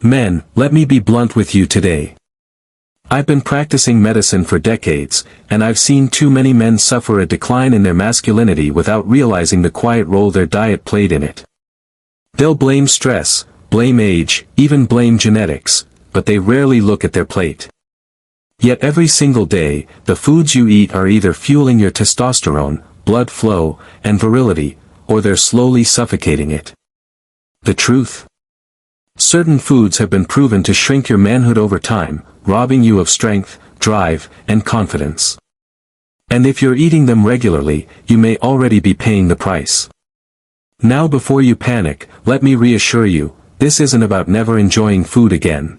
Men, let me be blunt with you today. I've been practicing medicine for decades, and I've seen too many men suffer a decline in their masculinity without realizing the quiet role their diet played in it. They'll blame stress, blame age, even blame genetics, but they rarely look at their plate. Yet every single day, the foods you eat are either fueling your testosterone, blood flow, and virility, or they're slowly suffocating it. The truth? Certain foods have been proven to shrink your manhood over time, robbing you of strength, drive, and confidence. And if you're eating them regularly, you may already be paying the price. Now before you panic, let me reassure you, this isn't about never enjoying food again.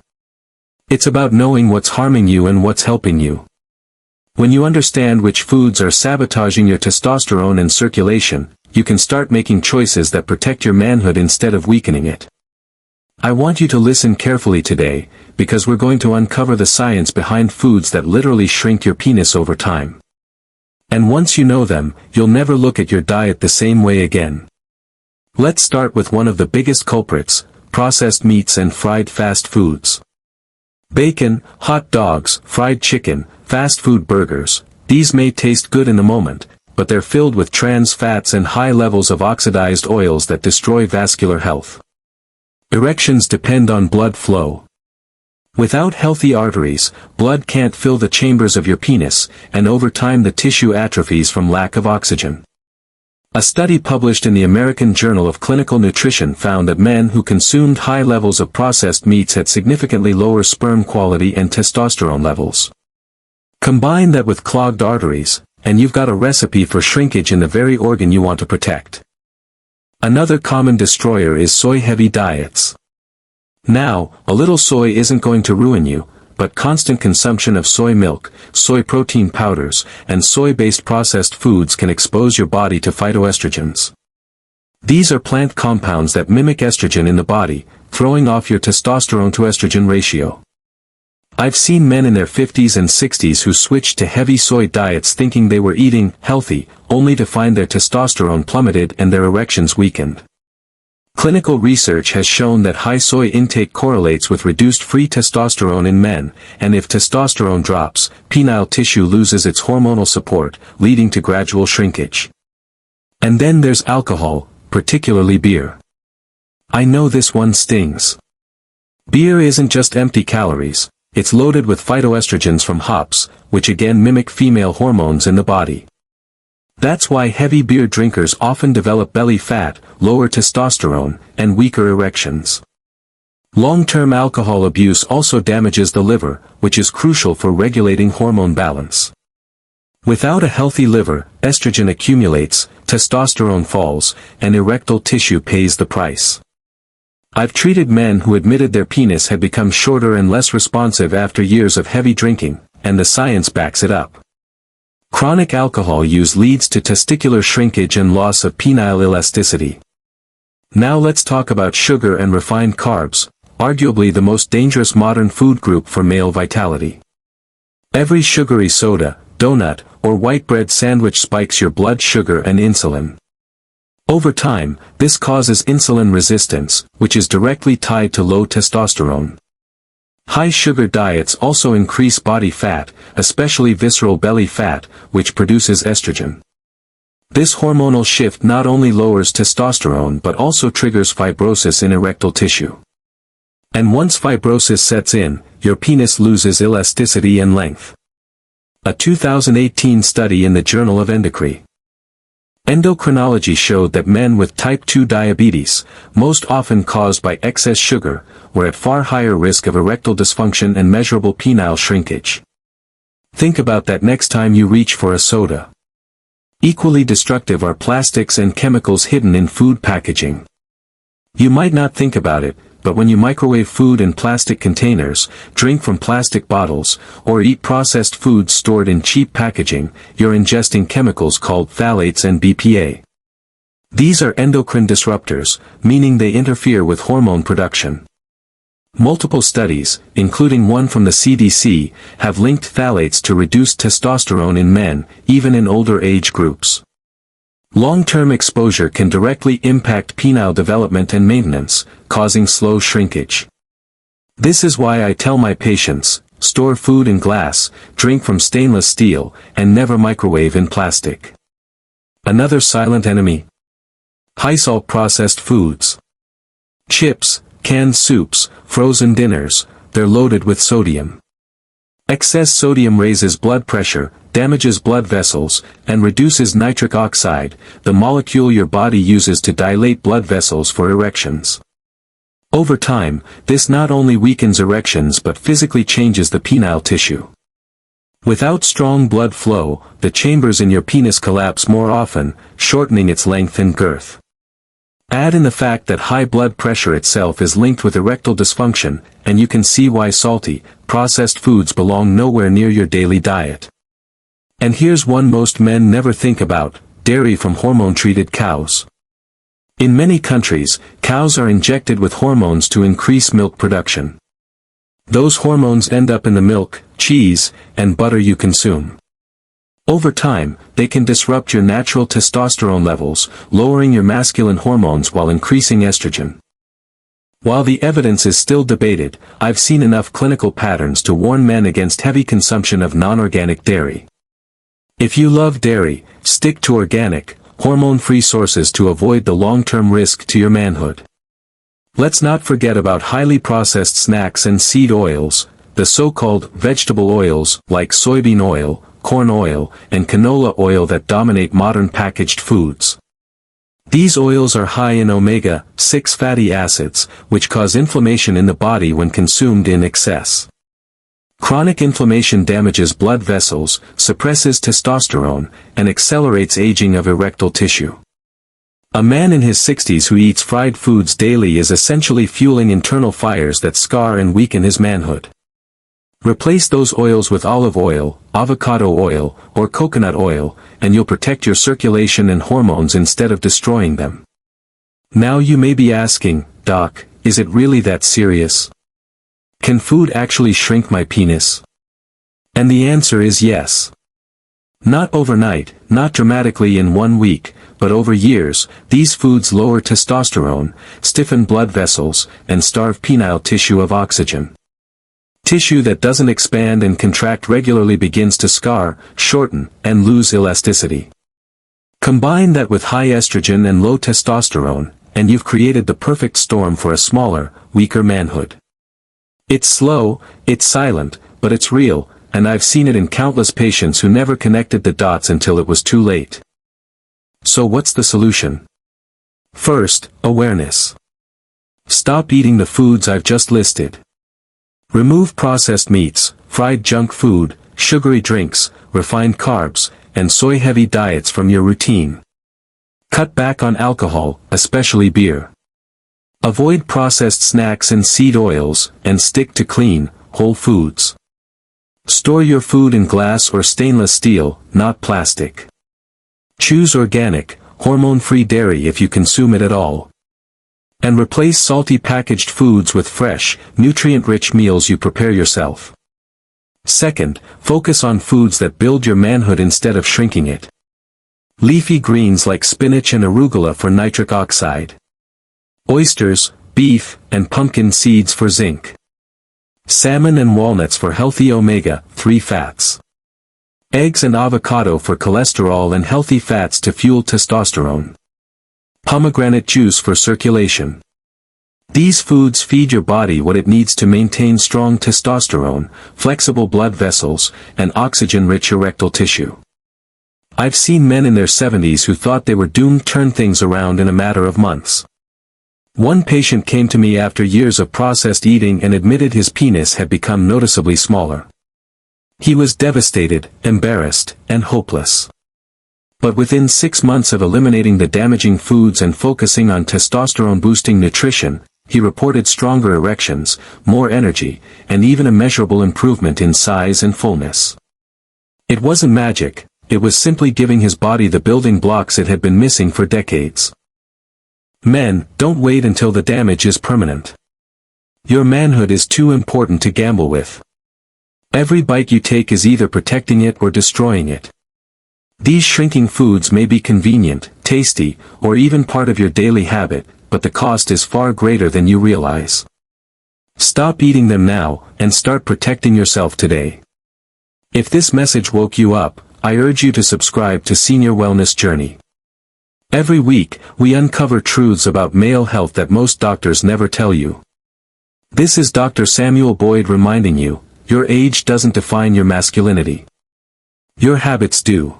It's about knowing what's harming you and what's helping you. When you understand which foods are sabotaging your testosterone and circulation, you can start making choices that protect your manhood instead of weakening it. I want you to listen carefully today, because we're going to uncover the science behind foods that literally shrink your penis over time. And once you know them, you'll never look at your diet the same way again. Let's start with one of the biggest culprits, processed meats and fried fast foods. Bacon, hot dogs, fried chicken, fast food burgers, these may taste good in the moment, but they're filled with trans fats and high levels of oxidized oils that destroy vascular health. Erections depend on blood flow. Without healthy arteries, blood can't fill the chambers of your penis, and over time the tissue atrophies from lack of oxygen. A study published in the American Journal of Clinical Nutrition found that men who consumed high levels of processed meats had significantly lower sperm quality and testosterone levels. Combine that with clogged arteries, and you've got a recipe for shrinkage in the very organ you want to protect. Another common destroyer is soy-heavy diets. Now, a little soy isn't going to ruin you, but constant consumption of soy milk, soy protein powders, and soy-based processed foods can expose your body to phytoestrogens. These are plant compounds that mimic estrogen in the body, throwing off your testosterone to estrogen ratio. I've seen men in their 50s and 60s who switched to heavy soy diets thinking they were eating healthy, only to find their testosterone plummeted and their erections weakened. Clinical research has shown that high soy intake correlates with reduced free testosterone in men, and if testosterone drops, penile tissue loses its hormonal support, leading to gradual shrinkage. And then there's alcohol, particularly beer. I know this one stings. Beer isn't just empty calories, it's loaded with phytoestrogens from hops, which again mimic female hormones in the body. That's why heavy beer drinkers often develop belly fat, lower testosterone, and weaker erections. Long-term alcohol abuse also damages the liver, which is crucial for regulating hormone balance. Without a healthy liver, estrogen accumulates, testosterone falls, and erectile tissue pays the price. I've treated men who admitted their penis had become shorter and less responsive after years of heavy drinking, and the science backs it up. Chronic alcohol use leads to testicular shrinkage and loss of penile elasticity. Now let's talk about sugar and refined carbs, arguably the most dangerous modern food group for male vitality. Every sugary soda, donut, or white bread sandwich spikes your blood sugar and insulin. Over time, this causes insulin resistance, which is directly tied to low testosterone. High-sugar diets also increase body fat, especially visceral belly fat, which produces estrogen. This hormonal shift not only lowers testosterone but also triggers fibrosis in erectile tissue. And once fibrosis sets in, your penis loses elasticity and length. A 2018 study in the Journal of Endocrinology showed that men with type 2 diabetes, most often caused by excess sugar, were at far higher risk of erectile dysfunction and measurable penile shrinkage. Think about that next time you reach for a soda. Equally destructive are plastics and chemicals hidden in food packaging. You might not think about it, but when you microwave food in plastic containers, drink from plastic bottles, or eat processed foods stored in cheap packaging, you're ingesting chemicals called phthalates and BPA. These are endocrine disruptors, meaning they interfere with hormone production. Multiple studies, including one from the CDC, have linked phthalates to reduced testosterone in men, even in older age groups. Long-term exposure can directly impact penile development and maintenance, causing slow shrinkage. This is why I tell my patients, store food in glass, drink from stainless steel, and never microwave in plastic. Another silent enemy? High-salt processed foods. Chips, canned soups, frozen dinners, they're loaded with sodium. Excess sodium raises blood pressure, damages blood vessels, and reduces nitric oxide, the molecule your body uses to dilate blood vessels for erections. Over time, this not only weakens erections but physically changes the penile tissue. Without strong blood flow, the chambers in your penis collapse more often, shortening its length and girth. Add in the fact that high blood pressure itself is linked with erectile dysfunction, and you can see why salty, processed foods belong nowhere near your daily diet. And here's one most men never think about: dairy from hormone-treated cows. In many countries, cows are injected with hormones to increase milk production. Those hormones end up in the milk, cheese, and butter you consume. Over time, they can disrupt your natural testosterone levels, lowering your masculine hormones while increasing estrogen. While the evidence is still debated, I've seen enough clinical patterns to warn men against heavy consumption of non-organic dairy. If you love dairy, stick to organic, hormone-free sources to avoid the long-term risk to your manhood. Let's not forget about highly processed snacks and seed oils, the so-called vegetable oils like soybean oil, corn oil, and canola oil that dominate modern packaged foods. These oils are high in omega-6 fatty acids, which cause inflammation in the body when consumed in excess. Chronic inflammation damages blood vessels, suppresses testosterone, and accelerates aging of erectile tissue. A man in his 60s who eats fried foods daily is essentially fueling internal fires that scar and weaken his manhood. Replace those oils with olive oil, avocado oil, or coconut oil, and you'll protect your circulation and hormones instead of destroying them. Now you may be asking, Doc, is it really that serious? Can food actually shrink my penis? And the answer is yes. Not overnight, not dramatically in 1 week, but over years, these foods lower testosterone, stiffen blood vessels, and starve penile tissue of oxygen. Tissue that doesn't expand and contract regularly begins to scar, shorten, and lose elasticity. Combine that with high estrogen and low testosterone, and you've created the perfect storm for a smaller, weaker manhood. It's slow, it's silent, but it's real, and I've seen it in countless patients who never connected the dots until it was too late. So what's the solution? First, awareness. Stop eating the foods I've just listed. Remove processed meats, fried junk food, sugary drinks, refined carbs, and soy-heavy diets from your routine. Cut back on alcohol, especially beer. Avoid processed snacks and seed oils, and stick to clean, whole foods. Store your food in glass or stainless steel, not plastic. Choose organic, hormone-free dairy if you consume it at all. And replace salty packaged foods with fresh, nutrient-rich meals you prepare yourself. Second, focus on foods that build your manhood instead of shrinking it. Leafy greens like spinach and arugula for nitric oxide. Oysters, beef, and pumpkin seeds for zinc. Salmon and walnuts for healthy omega-3 fats. Eggs and avocado for cholesterol and healthy fats to fuel testosterone. Pomegranate juice for circulation. These foods feed your body what it needs to maintain strong testosterone, flexible blood vessels, and oxygen-rich erectile tissue. I've seen men in their 70s who thought they were doomed to turn things around in a matter of months. One patient came to me after years of processed eating and admitted his penis had become noticeably smaller. He was devastated, embarrassed, and hopeless. But within 6 months of eliminating the damaging foods and focusing on testosterone-boosting nutrition, he reported stronger erections, more energy, and even a measurable improvement in size and fullness. It wasn't magic, it was simply giving his body the building blocks it had been missing for decades. Men, don't wait until the damage is permanent. Your manhood is too important to gamble with. Every bite you take is either protecting it or destroying it. These shrinking foods may be convenient, tasty, or even part of your daily habit, but the cost is far greater than you realize. Stop eating them now, and start protecting yourself today. If this message woke you up, I urge you to subscribe to Senior Wellness Journey. Every week, we uncover truths about male health that most doctors never tell you. This is Dr. Samuel Boyd reminding you, your age doesn't define your masculinity. Your habits do.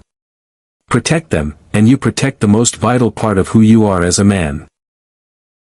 Protect them, and you protect the most vital part of who you are as a man.